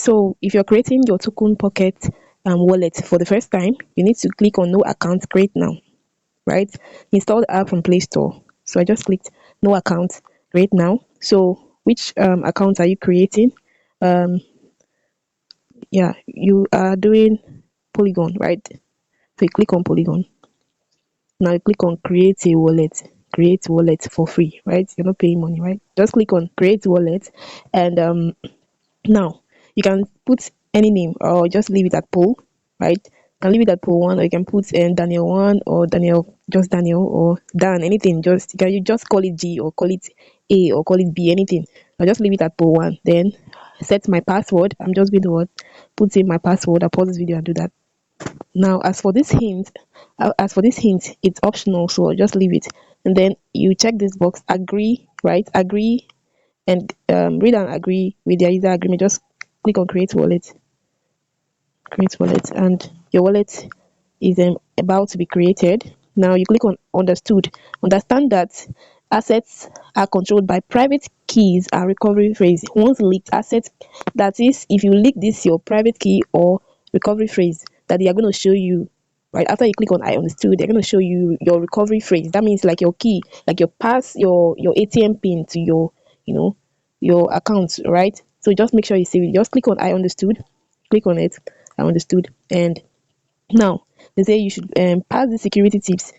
So if you're creating your token pocket wallet for the first time, you need to click on no account, create now, right? Install the app from Play Store. So I just clicked no account, create now. So which account are you creating? Um, yeah, you are doing Polygon, right? So you click on Polygon. Now you click on create wallet for free, right? You're not paying money, right? Just click on create wallet, and now you can put any name or just leave it at poll, right? And leave it at poll one, or you can put Daniel one, or Daniel, just Daniel, or Dan, anything. Just you just call it G, or call it A, or call it B, anything. I'll just leave it at poll one. Then set my password. I'm just going to put in my password. I'll pause this video and do that. Now, as for this hint, it's optional, so I'll just leave it. And then you check this box, agree, right? Agree, and read and agree with their user agreement. Just click on create wallet, and your wallet is about to be created. Now you click on understood. Understand that assets are controlled by private keys and recovery phrase. Once leaked assets, that is, if you leak this your private key or recovery phrase, that they are going to show you, right after you click on I understood, they're going to show you your recovery phrase. That means like your key, like your pass, your ATM pin to your, you know, your account, right? So just make sure you save it. Just click on I understood, click on it, I understood. And now they say you should pass the security tips.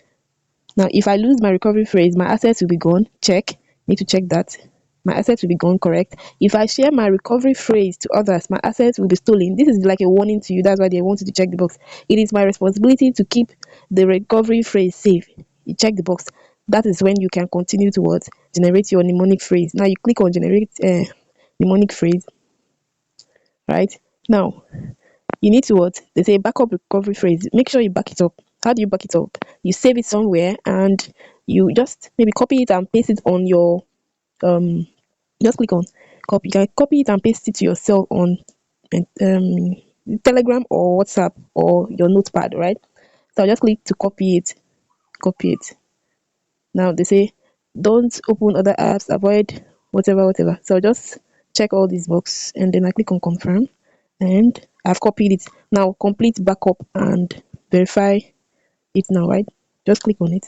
Now if I lose my recovery phrase, my assets will be gone. Check, need to check that. My assets will be gone, correct. If I share my recovery phrase to others, my assets will be stolen. This is like a warning to you. That's why they want you to check the box. It is my responsibility to keep the recovery phrase safe. You check the box. That is when you can continue to what? Generate your mnemonic phrase. Now you click on generate mnemonic phrase, right? Now you need to what? They say backup recovery phrase. Make sure you back it up. How do you back it up? You save it somewhere, and you just maybe copy it and paste it on your um just click on copy. You can copy it and paste it to yourself on um Telegram or WhatsApp or your notepad, right? So I'll just click to copy it. Copy it. Now they say don't open other apps, avoid whatever. So I'll just check all these boxes, and then I click on confirm, and I've copied it. Now complete backup and verify it now, right? Just click on it.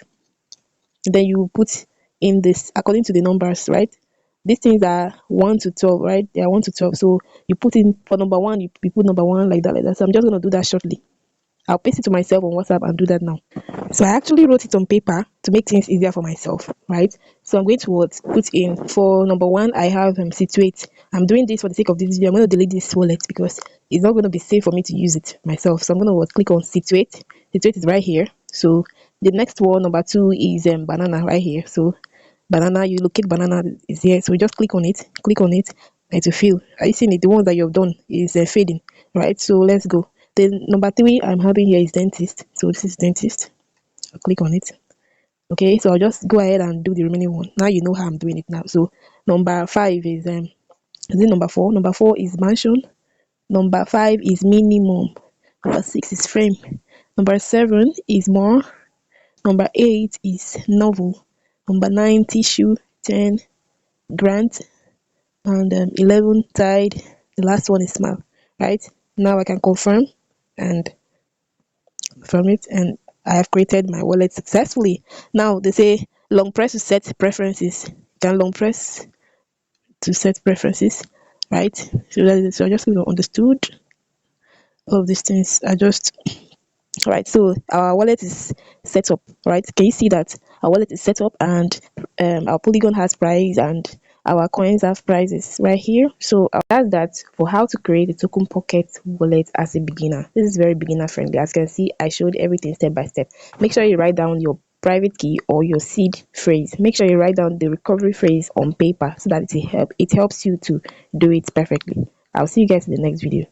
Then you put in this according to the numbers, right? These things are 1 to 12, right? They are 1 to 12. So you put in for number one, you put number one like that, like that. So I'm just gonna do that shortly. I'll paste it to myself on WhatsApp and do that now. So I actually wrote it on paper to make things easier for myself, right? So I'm going to put in for number one, I have situate. I'm doing this for the sake of this video. I'm going to delete this wallet because it's not going to be safe for me to use it myself. So I'm going to click on situate. Situate is right here. So the next one, number two, is banana right here. So banana, you locate banana is here. So you just click on it, and to fill. Are you seeing it? The ones that you've done is fading, right? So let's go. Then number three I'm having here is dentist. So this is dentist. I'll click on it. Okay, so I'll just go ahead and do the remaining one. Now you know how I'm doing it now. So number five is it number four? Number four is mansion. Number five is minimum. Number six is frame. Number seven is more. Number eight is novel. Number nine tissue. 10 grant, and 11 tide. The last one is smile, right? Now I can confirm and from it, and I have created my wallet successfully. Now they say long press to set preferences. You can long press to set preferences, right? So I just understood all of these things. I just right. So our wallet is set up, right? Can you see that our wallet is set up, and our Polygon has price, and our coins have prices right here. So that's that for how to create a token pocket wallet as a beginner. This is very beginner friendly. As you can see, I showed everything step by step. Make sure you write down your private key or your seed phrase. Make sure you write down the recovery phrase on paper so that it helps you to do it perfectly. I'll see you guys in the next video.